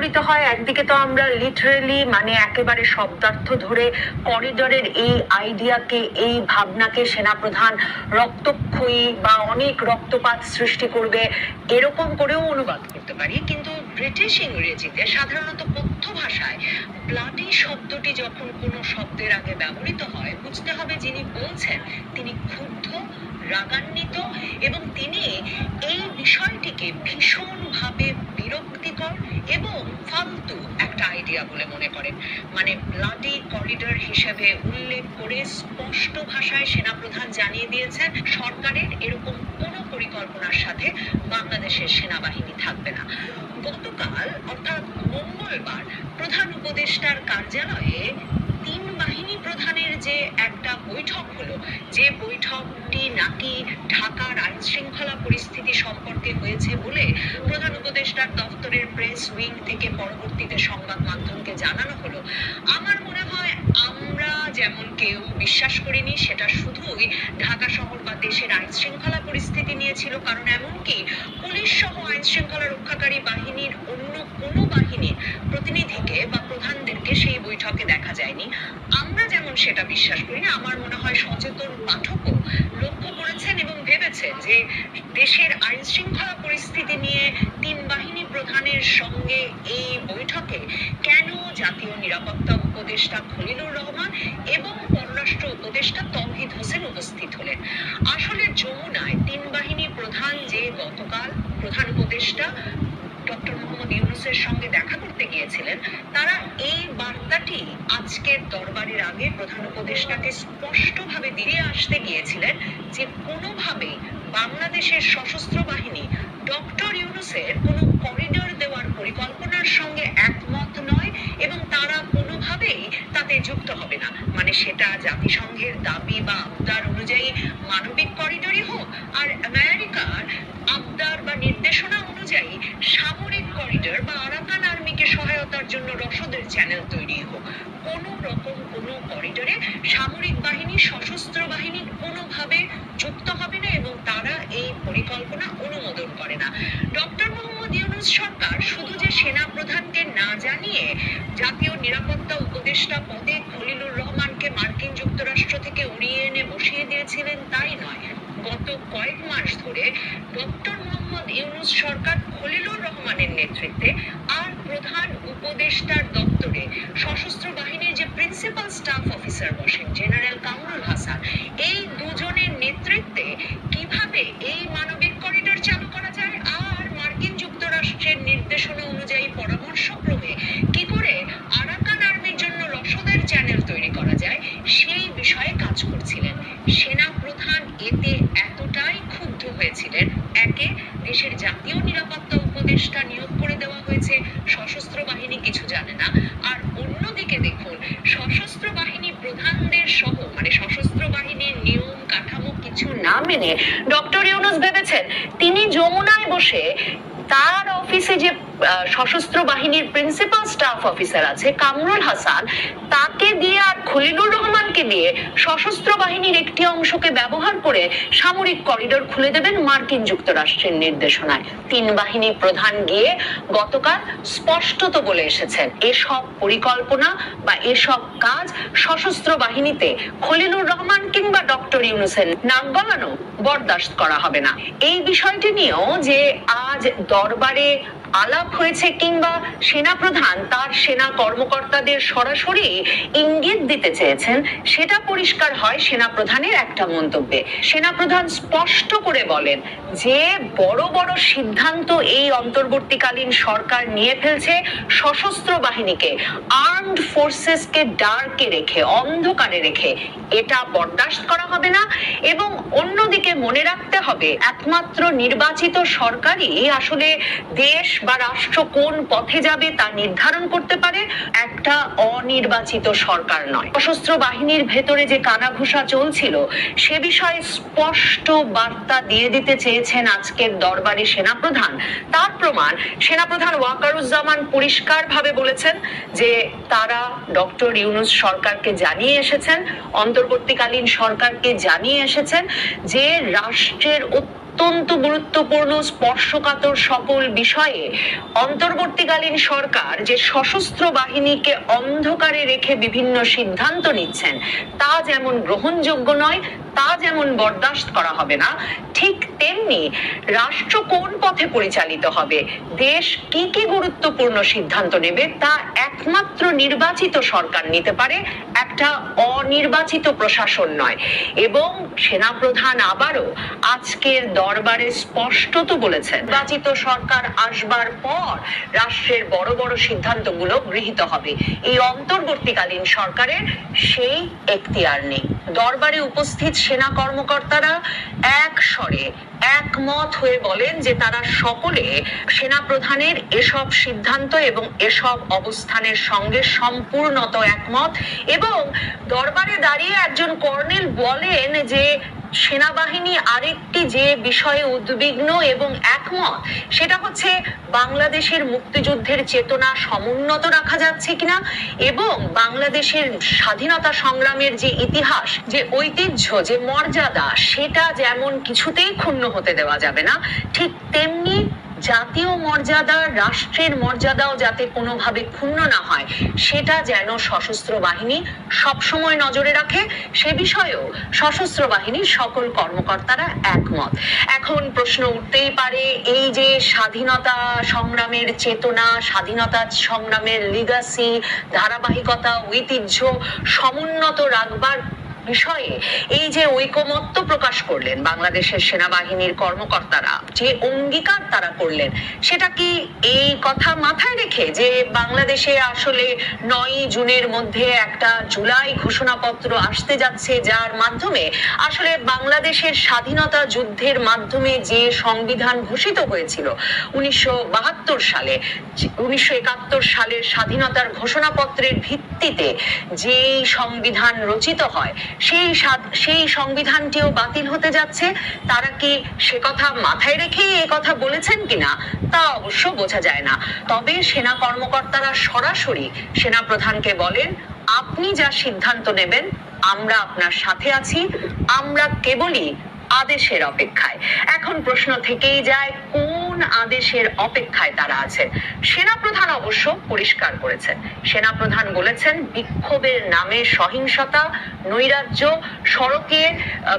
ব্যবহৃত হয়, একদিকে তো আমরা লিটারেলি মানে একেবারে শব্দার্থ ধরে করিডোরের এই আইডিয়াকে, এই ভাবনাকে সেনাপ্রধান রক্তক্ষয়ী বা অনেক রক্তপাত সৃষ্টি করবে এরকম করেও অনুবাদ করতে পারি। কিন্তু ব্রিটিশ ইংরেজিতে সাধারণত কথ্য ভাষায় ব্লাডি শব্দটি যখন কোনো শব্দের আগে ব্যবহৃত হয়, বুঝতে হবে যিনি বলছেন তিনি ক্ষুব্ধ, রাগান্বিত এবং তিনি এই বিষয়টিকে ভীষণভাবে বিরক্তিকর এবং ফালতু একটা আইডিয়া বলে মনে করেন। মানে ব্লাডি করিডোর হিসেবে উল্লেখ করে স্পষ্ট ভাষায় সেনাপ্রধান জানিয়ে দিয়েছেন সরকারের এরকম কোনো পরিকল্পনার সাথে বাংলাদেশের সেনাবাহিনী থাকবে না। গতকাল অর্থাৎ মঙ্গলবার প্রধান উপদেষ্টার কার্যালয়ে তিন বাহিনী প্রধানের যে একটা বৈঠক হলো, যে বৈঠকটি নাকি ঢাকার আইন শৃঙ্খলা পরিস্থিতি সম্পর্কে হয়েছে বলে প্রধান উপদেষ্টার দপ্তরের প্রেস উইং থেকে পরবর্তীতে সংবাদ মাধ্যমকে জানানো হলো, আমার মনে হয় আমরা যেমন কেউ বিশ্বাস করিনি সেটা শুধুই ঢাকা শহর বা দেশের আইন শৃঙ্খলা পরিস্থিতি নিয়ে ছিল। কারণ এমনকি পুলিশ সহ আইন শৃঙ্খলা রক্ষাকারী বাহিনীর অন্য কোনো বাহিনীর প্রতিনিধিকে বা প্রধানদেরকে সেই বৈঠকে দেখা যায়নি। আমরা যেমন সেটা বিশ্বাস করি না, আমার মনে হয় সচেতন পাঠকও লক্ষ্য করেছেন এবং ভেবেছেন যে দেশের আইন শৃঙ্খলা পরিস্থিতি নিয়ে তিন বাহিনী প্রধানের সঙ্গে এই বৈঠকে কেন জাতীয় নিরাপত্তা উপদেষ্টা খলিলুর রহমান এবং পররাষ্ট্র উপদেষ্টা তৌহিদ হোসেন উপস্থিত হলেন। আসলে যমুনায় তিন বাহিনী প্রধান যে গতকাল প্রধান উপদেষ্টা ডক্টর মোহাম্মদ ইউনূসের সঙ্গে দেখা করতে গিয়েছিলেন, তারা এই বার্তাটি আজকের দরবারের আগে প্রধান উপদেষ্টাকে স্পষ্টভাবে দিয়ে আসতে গিয়েছিলেন যে কোনোভাবেই বাংলাদেশের সশস্ত্র বাহিনী ডক্টর ইউনূসের কোনো করিডোর দেওয়ার পরিকল্পনার সঙ্গে একমত নয় এবং তারা কোনোভাবেই তাতে যুক্ত হবে না। মানে সেটা জাতিসংঘের দাবি বা আবদার অনুযায়ী মানবিক করিডোরই হোক, আর আমেরিকার আবদার বা নির্দেশনা অনুযায়ী সামরিক করিডোর বা আরাকান আর্মিকে সহায়তার জন্য রসদের চ্যানেল তৈরি হোক, কোন রকম কোনো করিডোরে সামরিক বাহিনী, সশস্ত্র বাহিনী কোনোভাবে যুক্ত হবে না এবং তারা এই পরিকল্পনা অনুমোদন করে না। ডক্টর মোহাম্মদ ইউনূস সরকার শুধু যে সেনা প্রধানকে না জানিয়ে জাতীয় নিরাপত্তা উপদেষ্টা পদে খলিলুর রহমানকে মার্কিন যুক্তরাষ্ট্র থেকে উড়িয়ে এনে বসিয়ে দিয়েছিলেন তাই নয়, গত কয়েক মাস ধরে ডক্টর মোহাম্মদ ইউনূস সরকার খলিলুর রহমানের নেতৃত্বে আর প্রধান উপদেষ্টার দপ্তরে সশস্ত্র বাহিনীর যে প্রিন্সিপাল স্টাফ অফিসার বসেন জেনারেল কামরুল হাসান, এই দুজনের নেতৃত্বে কিভাবে এই মানবিক করিডোর চালু করা যায় আর মার্কিন যুক্তরাষ্ট্রের নির্দেশনা অনুযায়ী পরামর্শক্রমে কি করে আরাকান আর্মির জন্য রসদের চ্যানেল তৈরি করা যায় সেই বিষয়ে কাজ করছিলেন। সেনা প্রধান এতে এতটাই ক্ষুব্ধ হয়েছিলেন, একে দেশের জাতীয় নিরাপত্তা উপদেষ্টা নিয়োগ করে দেওয়া হয়েছে, সশস্ত্র বাহিনী কিছু জানে না, আর অন্যদিকে দেখুন সশস্ত্র বাহিনী প্রধানদের সহ মানে সশস্ত্র বাহিনীর নিয়ম কাঠামো কিছু না মেনে ডক্টর ইউনূস ভেবেছেন তিনি যমুনায় বসে তার অফিসে যে সশস্ত্র বাহিনীর প্রিন্সিপাল স্টাফ অফিসার আছে কামরুল হাসান, তাকে দিয়ে আর খলিলুর রহমানকে দিয়ে সশস্ত্র বাহিনীর একটি অংশকে ব্যবহার করে সামরিক করিডোর খুলে দেবেন মার্কিন যুক্তরাষ্ট্রের নির্দেশনায়। তিন বাহিনী প্রধান গিয়ে গতকাল স্পষ্টত বলে এসেছেন এসব পরিকল্পনা বা এসব কাজ সশস্ত্র বাহিনীতে খলিলুর রহমান কিংবা ডক্টর ইউনূসের নাক গলানো বরদাস্ত করা হবে না। এই বিষয়টি নিয়েও যে আজ দরবারে আলাপ হয়েছে কিংবা সেনাপ্রধান তার সেনা কর্মকর্তাদের সরাসরি ইঙ্গিত দিতে চেয়েছেন, সেটা পরিষ্কার হয় সেনাপ্রধানের একটা মন্তব্যে। সেনাপ্রধান স্পষ্ট করে বলেন যে বড় বড় সিদ্ধান্ত এই অন্তর্বর্তীকালীন সরকার নিয়ে ফেলছে সশস্ত্র বাহিনীকে, আর্মড ফোর্সেসকে ডার্কে রেখে, অন্ধকারে রেখে, এটা বরদাস্ত করা হবে না। এবং অন্যদিকে মনে রাখতে হবে একমাত্র নির্বাচিত সরকারই আসলে দেশ বা রাষ্ট্র কোন পথে যাবে তা নির্ধারণ করতে পারে, একটা অনির্বাচিত সরকার নয়। সশস্ত্র বাহিনীর ভেতরে যে কানাঘুষা চলছিল সে বিষয়ে স্পষ্ট বার্তা দিয়ে দিতে চেয়েছেন আজকের দরবারে সেনাপ্রধান। তার প্রমাণ সেনাপ্রধান ওয়াকারুজ্জামান পরিষ্কারভাবে বলেছেন যে তারা ডক্টর ইউনূস সরকারকে জানিয়ে এসেছেন, অন্তর্বর্তীকালীন সরকারকে জানিয়ে এসেছেন যে রাষ্ট্রের অত্যন্ত গুরুত্বপূর্ণ স্পর্শকাতর সকল বিষয়ে অন্তর্বর্তীকালীন সরকার যে সশস্ত্র বাহিনীকে অন্ধকারে রেখে বিভিন্ন সিদ্ধান্ত নিচ্ছেন তা যেমন গ্রহণযোগ্য নয়, তা যেমন বরদাস্ত করা হবে না, ঠিক তেমনি রাষ্ট্র কোন পথে পরিচালিত হবে, দেশ কি কি গুরুত্বপূর্ণ সিদ্ধান্ত নেবে তা একমাত্র নির্বাচিত সরকার নিতে পারে, একটা অনির্বাচিত প্রশাসন নয়। এবং সেনাপ্রধান আবারও আজকের দরবারে স্পষ্টত বলেছেন নির্বাচিত সরকার আসবার পর রাষ্ট্রের বড় বড় সিদ্ধান্তগুলো গৃহীত হবে। এই অন্তর্বর্তীকালীন সরকারের সেই এখতিয়ার নেই। দরবারে উপস্থিত সেনা কর্মকর্তারা এক স্বরে একমত হয়ে বলেন যে তারা সকলে সেনাপ্রধানের এসব সিদ্ধান্ত এবং এসব অবস্থানের সঙ্গে সম্পূর্ণত একমত। এবং দরবারে দাঁড়িয়ে একজন কর্নেল বলেন যে সেনাবাহিনী আরেকটি যে বিষয়ে উদ্বিগ্ন এবং একমত সেটা হচ্ছে বাংলাদেশের মুক্তিযুদ্ধের চেতনা সমুন্নত রাখা যাচ্ছে কিনা এবং বাংলাদেশের স্বাধীনতা সংগ্রামের যে ইতিহাস, যে ঐতিহ্য, যে মর্যাদা, সেটা যেমন কিছুতেই ক্ষুণ্ণ হতে দেওয়া যাবে না, ঠিক তেমনি জাতীয় মর্যাদা, রাষ্ট্রের মর্যাদাও যাতে কোনোভাবে ক্ষুণ্ণ না হয় সেটা যেন সশস্ত্র বাহিনী সবসময় নজরে রাখে, সে বিষয়েও সশস্ত্র বাহিনীর সকল কর্মকর্তারা একমত। এখন প্রশ্ন উঠতেই পারে, এই যে স্বাধীনতা সংগ্রামের চেতনা, স্বাধীনতা সংগ্রামের লিগাসি, ধারাবাহিকতা, ঐতিহ্য সমুন্নত রাখবার বিষয়ে এই যে ঐকমত্য প্রকাশ করলেন বাংলাদেশের সেনাবাহিনীর কর্মকর্তারা, যে অঙ্গীকার তারা করলেন, সেটা কি এই কথা মাথায় রেখে যে বাংলাদেশে আসলে 9 জুনের মধ্যে একটা জুলাই ঘোষণাপত্র আসতে যাচ্ছে, যার মাধ্যমে আসলে বাংলাদেশের স্বাধীনতা যুদ্ধের মাধ্যমে যে সংবিধান ঘোষিত হয়েছিল 1972 সালে, 1971 সালের স্বাধীনতার ঘোষণাপত্রের ভিত্তিতে যে সংবিধান রচিত হয় সেই সংবিধানটিও বাতিল হতে যাচ্ছে, তারা কি সে কথা মাথায় রেখেই এই কথা বলেছেন কিনা তা অবশ্য বোঝা যায় না। তবে সেনা কর্মকর্তারা সরাসরি সেনাপ্রধানকে বলেন, আপনি যা সিদ্ধান্ত নেবেন আমরা আপনার সাথে আছি, আমরা কেবলই আদেশের অপেক্ষায়। এখন প্রশ্ন থেকেই যায়, কোন আদেশের অপেক্ষায় তারা আছে? সেনাপ্রধান অবশ্য পরিষ্কার করেছেন। সেনাপ্রধান বলেছেন বিক্ষোভের নামে সহিংসতা, নৈরাজ্য, সড়কে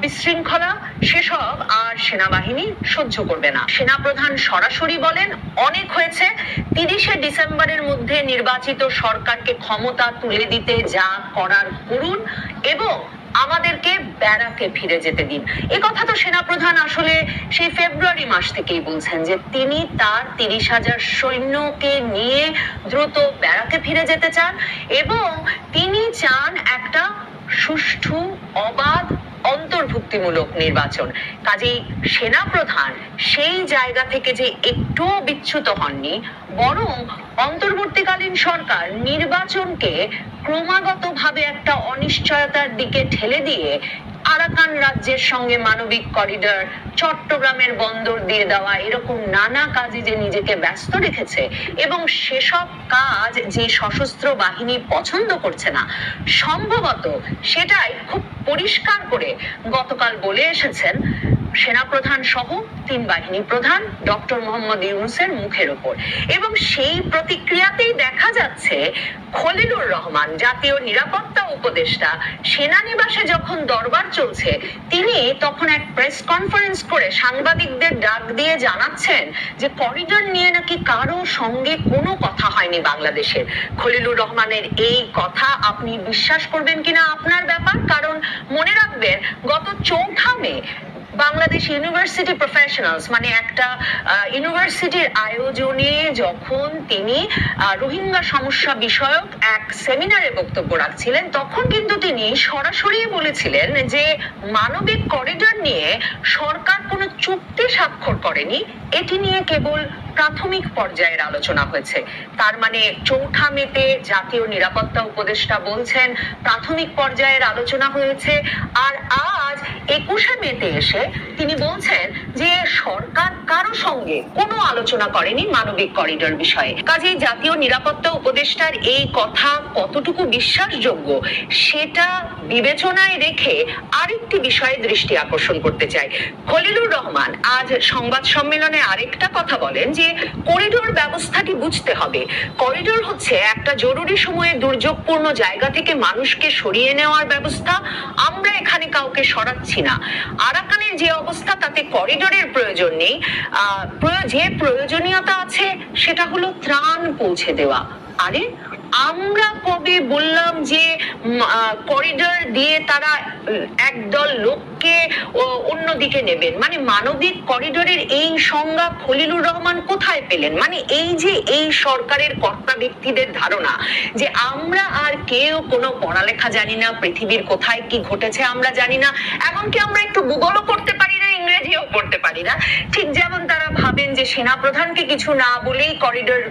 বিশৃঙ্খলা, সেসব আর সেনাবাহিনী সহ্য করবে না। সেনাপ্রধান সরাসরি বলেন, অনেক হয়েছে, 30শে ডিসেম্বরের মধ্যে নির্বাচিত সরকারকে ক্ষমতা তুলে দিতে যা করার করুন এবং আমাদেরকে ব্যারাকে ফিরে যেতে দিন। এই কথা তো সেনাপ্রধান আসলে সেই ফেব্রুয়ারি মাস থেকেই বলছেন যে তিনি তার 30,000 সৈন্যকে নিয়ে দ্রুত ব্যারাকে ফিরে যেতে চান এবং তিনি চান একটা সুষ্ঠু, অবাধ, অন্তর্ভুক্তিমূলক নির্বাচন। কাজেই সেনাপ্রধান সেই জায়গা থেকে যে একটুও বিচ্যুত হননি, বরং অন্তর্বর্তীকালীন সরকার নির্বাচনকে ক্রমাগতভাবে একটা অনিশ্চয়তার দিকে ঠেলে দিয়ে আরাকান রাজ্যের সঙ্গে মানবিক করিডর, চট্টগ্রামের বন্দর দিয়ে দেওয়া, এরকম নানা কাজে যে নিজেকে ব্যস্ত রেখেছে এবং সেসব কাজ যে সশস্ত্র বাহিনী পছন্দ করছে না, সম্ভবত সেটাই খুব পরিষ্কার করে গতকাল বলে এসেছেন সেনাপ্রধান সহ 3 বাহিনী প্রধান ডক্টর মোহাম্মদ ইউনূসের মুখের উপর। এবং সেই প্রতিক্রিয়াতেই দেখা যাচ্ছে খলিলুর রহমান, জাতীয় নিরাপত্তা উপদেষ্টা, সেনানিবাসে যখন দরবার চলছে তিনি তখন এক প্রেস কনফারেন্স করে সাংবাদিকদের ডাক দিয়ে জানাচ্ছেন যে করিডর নিয়ে নাকি কারো সঙ্গে কোনো কথা হয়নি বাংলাদেশের। খলিলুর রহমানের এই কথা আপনি বিশ্বাস করবেন কিনা আপনার ব্যাপার, কারণ মনে রাখবেন গত 4 মে বাংলাদেশ ইউনিভার্সিটি প্রফেশনালস মানে একটা ইউনিভার্সিটির আয়োজনে যখন তিনি রোহিঙ্গা সমস্যা বিষয়ক এক সেমিনারে বক্তব্য রাখছিলেন, তখন কিন্তু তিনি সরাসরি বলেছিলেন যে মানবিক করিডর নিয়ে সরকার কোনো চুক্তি স্বাক্ষর করেনি, এটি নিয়ে কেবল প্রাথমিক পর্যায়ের আলোচনা হয়েছে। তার মানে 4 মেতে জাতীয় নিরাপত্তা উপদেষ্টা বলছেন প্রাথমিক পর্যায়ের আলোচনা হয়েছে, আর আজ 21 মেতে এসে তিনি বলছেন যে সরকার কারো সঙ্গে কোনো আলোচনা করেনি মানবিক করিডোর বিষয়ে। কাজেই জাতীয় নিরাপত্তা উপদেষ্টার এই কথা কতটুকু বিশ্বাসযোগ্য সেটা বিবেচনায় রেখে আরেকটি বিষয়ে দৃষ্টি আকর্ষণ করতে চাই। খলিলুর রহমান আজ সংবাদ সম্মেলনে আরেকটা কথা বলেন যে করিডোর ব্যবস্থাটি বুঝতে হবে। করিডোর হচ্ছে একটা জরুরি সময়ে দুর্যোগপূর্ণ জায়গা থেকে মানুষকে সরিয়ে নেওয়ার ব্যবস্থা। আমরা এখানে কাউকে সরাচ্ছি না। আরাকানের যে অবস্থা তাতে করিডোরের প্রয়োজন নেই। যে প্রয়োজনীয়তা আছে সেটা হলো ত্রাণ পৌঁছে দেওয়া। আরে আমরা কবে বললাম যে করিডোর দিয়ে তারা একদল লোককে অন্যদিকে নেবেন? মানে মানবিক করিডোরের এই সংজ্ঞা খলিলুর রহমান কোথায় পেলেন? মানে এই যে এই সরকারের কর্তা ব্যক্তিদের ধারণা যে আমরা আর কেউ কোনো পড়ালেখা জানি না, পৃথিবীর কোথায় কি ঘটেছে আমরা জানি না, এমনকি আমরা একটু গুগলও করতে পারি না, ইংরেজিও পড়তে পারি না। ঠিক যেমন তারা ভাবেন যে সেনা প্রধানকে কিছু না বলেই করিডোর,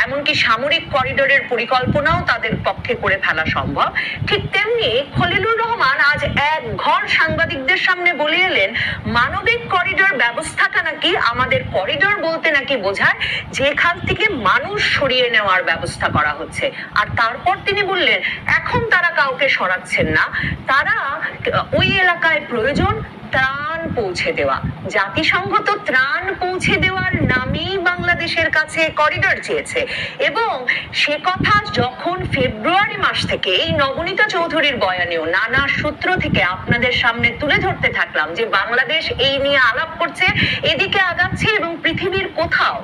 এমনকি সামরিক করিডোরের পরিকল্পনাও তাদের পক্ষে করে ফেলা সম্ভব, ঠিক তেমনি খলিলুর রহমান আজ এক ঘর সাংবাদিকদের সামনে বলে এলেন মানবিক করিডোর ব্যবস্থাটা নাকি, আমাদের করিডোর বলতে নাকি বোঝায় যেখান থেকে মানুষ সরিয়ে নেওয়ার ব্যবস্থা করা হচ্ছে। আর তারপর তিনি বললেন এখন তারা কাউকে সরাচ্ছেন না, তারা ওই এলাকায় প্রয়োজন ত্রাণ পৌঁছে দেওয়া। জাতিসংঘ তো ত্রাণ পৌঁছে দেওয়ার নামেই বাংলাদেশের কাছে করিডোর চেয়েছে, এবং সে কথা যখন ফেব্রুয়ারি মাস থেকে এই নবনীতা চৌধুরীর বয়ানেও নানা সূত্র থেকে আপনাদের সামনে তুলে ধরতে থাকলাম যে বাংলাদেশ এই নিয়ে আলাপ করছে, এদিকে আগাচ্ছে, এবং পৃথিবীর কোথাও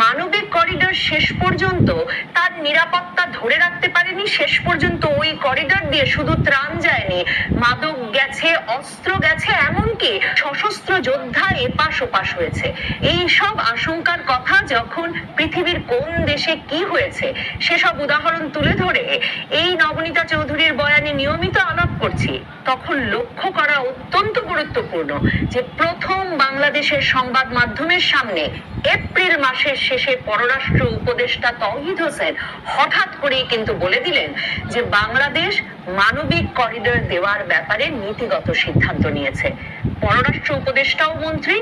মানবিক করিডোর শেষ পর্যন্ত তার নিরাপত্তা ধরে রাখতে পারেনি। শেষ পর্যন্ত ওই করিডোর দিয়ে শুধু ত্রাণ যায়নি, মাদক গেছে, অস্ত্র গেছে, এমনকি সশস্ত্র যোদ্ধা এপাশ ওপাশ হয়েছে। এই সব আশঙ্কার কথা যখন পৃথিবীর কোন দেশে কি হয়েছে সেসব উদাহরণ তুলে ধরে এই নবনীতা চৌধুরীর বয়ানে নিয়মিত আলাপ করছি, তখন লক্ষ্য করা অত্যন্ত গুরুত্বপূর্ণ যে প্রথম বাংলাদেশের সংবাদ মাধ্যমের সামনে এপ্রিল মাসের শেষে পররাষ্ট্র উপদেষ্টা তৌহিদ হোসেন হঠাৎ করেই কিন্তু বলে দিলেন যে বাংলাদেশ মানবিক করিডোর দেওয়ার ব্যাপারে নীতিগত সিদ্ধান্ত নিয়েছে। পররাষ্ট্র উপদেষ্টাও মন্ত্রী,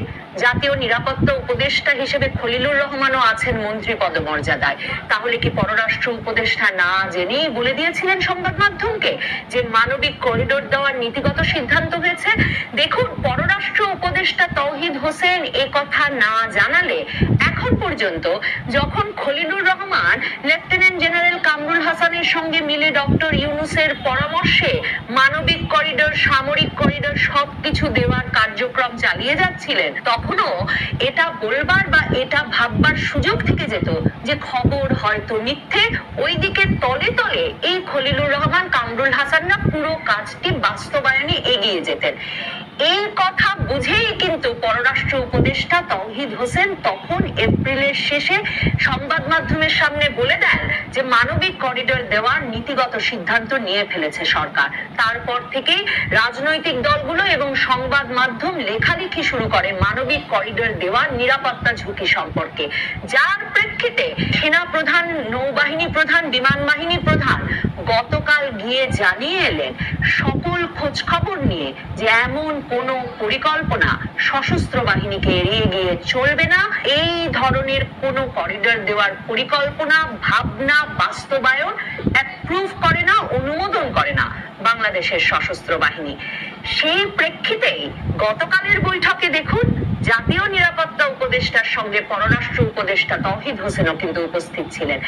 জাতীয় নিরাপত্তা উপদেষ্টা হিসেবে খলিলুর রহমানও আছেন মন্ত্রী পদমর্যাদায়। তাহলে কি পররাষ্ট্র উপদেষ্টা না জেনেই বলে দিয়েছিলেন সংবাদ মাধ্যমকে যে মানবিক করিডোর দেওয়ার নীতিগত সিদ্ধান্ত হয়েছে? দেখুন, পররাষ্ট্র উপদেষ্টা তৌহিদ হোসেন এ কথা না জানালে এখন পর্যন্ত যখন খলিলুর রহমান লেফটেন্যান্ট জেনারেল কামরুল হাসানের সঙ্গে মিলে ডক্টর ইউনূসের পরামর্শে মানবিক করিডোর, সামরিক করিডোর সবকিছু দেওয়ার কার্যক্রম চালিয়ে যাচ্ছিলেন, তখনও এটা বলবার বা এটা ভাববার সুযোগ থেকে যেত যে খবর হয়তো মিথ্যে, ওইদিকে তলে তলে এই খলিলুর রহমান, কামরুল হাসানরা পুরো কাজটি বাস্তবায়নে এগিয়ে যেতেন। এই কথা বুঝেই কিন্তু পররাষ্ট্র উপদেষ্টা তৌহিদ হোসেন তখন এপ্রিলের শেষে সংবাদ মাধ্যমের সামনে বলে দেন যে মানবিক করিডোর দেওয়ার নীতিগত সিদ্ধান্ত নিয়ে ফেলেছে সরকার। তারপর থেকেই রাজনৈতিক দলগুলো এবং সংবাদ মাধ্যম লেখালেখি শুরু করে মানবিক করিডোর দেওয়ার নিরাপত্তা ঝুঁকি সম্পর্কে, যার প্রেক্ষিতে সেনা প্রধান, নৌবাহিনী প্রধান, বিমান বাহিনী প্রধান গতকাল গিয়ে জানিয়ে এলেন সকল খোঁজ খবর নিয়ে যে এমন কোনো পরিকল্পনা সশস্ত্র বাহিনীকে এড়িয়ে গিয়ে চলবে না। এই ধরনের কোনো করিডোর দেওয়ার পরিকল্পনা, ভাবনা, বাস্তবায়ন অ্যাপ্রুভ করে না, অনুমোদন করে না বাংলাদেশের সশস্ত্র বাহিনী। সেই প্রেক্ষিতেই গতকালের বৈঠকে দেখুন জাতীয় নিরাপত্তা উপদেষ্টার সঙ্গে পররাষ্ট্র উপদেষ্টা তৌহিদ হোসেনও কিন্তু উপস্থিত ছিলেন।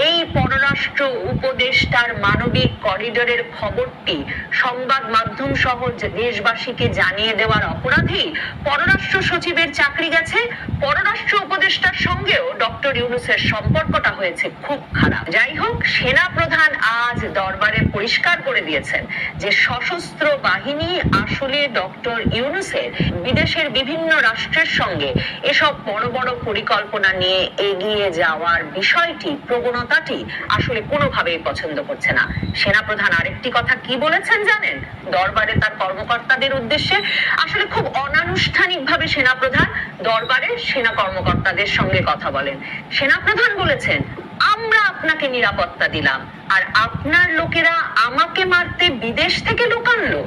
এই পররাষ্ট্র উপদেষ্টার মানবিক করিডোরের খবরটি সংবাদ মাধ্যম সহ দেশবাসীকে জানিয়ে দেওয়ার অপরাধেই পররাষ্ট্র সচিবের চাকরি গেছে। পররাষ্ট্র উপদেষ্টার সঙ্গেও ডক্টর ইউনূসের সম্পর্কটা হয়েছে খুব খারাপ। যাই হোক, সেনা প্রধান আজ দরবারে পরিষ্কার করে দিয়েছেন যে সশস্ত্র বাহিনী আসলে ডক্টর ইউনূসের বিদেশের বিভিন্ন রাষ্ট্রের সঙ্গে এসব বড় বড় পরিকল্পনা নিয়ে এগিয়ে যাওয়ার বিষয়টি, প্রবণতাটি আসলে কোনোভাবেই পছন্দ করছে না। সেনাপ্রধান আরেকটি কথা কি বলেছেন জানেন? দরবারে তার কর্মকর্তাদের উদ্দেশ্যে আসলে খুব অনানুষ্ঠানিকভাবে সেনাপ্রধান দরবারে সেনা কর্মকর্তাদের সঙ্গে কথা বলেন। সেনাপ্রধান বলেছেন, আমরা আপনাকে নিরাপত্তা দিলাম আর আপনার লোকেরা আমাকে মারতে বিদেশ থেকে লোক আনলো।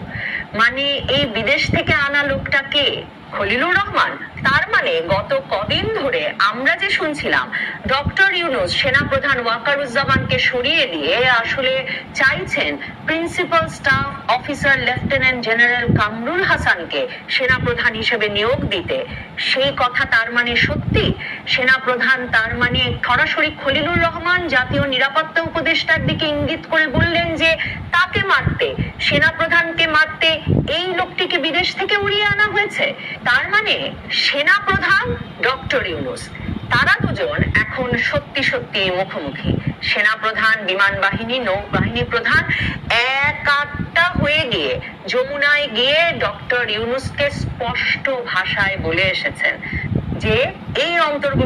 মানে এই বিদেশ থেকে আনা লোকটা কে? খলিলুর রহমান। তার মানে গত কদিন ধরে আমরা যে শুনছিলাম ডক্টর ইউনূস সেনাপ্রধান ওয়াকারুজ্জামানকে সরিয়ে দিয়ে আসলে চাইছেন principal staff officer lieutenant general Kamrul হাসানকে সেনাপ্রধান হিসেবে নিয়োগ দিতে, সেই কথা তার মানে সত্যি? সেনাপ্রধান তার মানে সরাসরি খলিলুর রহমান জাতীয় নিরাপত্তা উপদেষ্টার দিকে ইঙ্গিত করে বললেন যে তাকে মারতে, সেনাপ্রধানকে মারতে এই লোকটিকে বিদেশ থেকে উড়িয়ে আনা হয়েছে। তার মানে সেনাপ্রধান ডক্টর ইউনূস, তারা দুজন এখন সত্যি সত্যি মুখোমুখি। সেনাপ্রধান, বিমান বাহিনী, নৌবাহিনী প্রধান একাট্টা হয়ে গিয়ে যমুনায় গিয়ে ডক্টর ইউনূসকে স্পষ্ট ভাষায় বলে এসেছেন যে এই অন্তর্বর্তী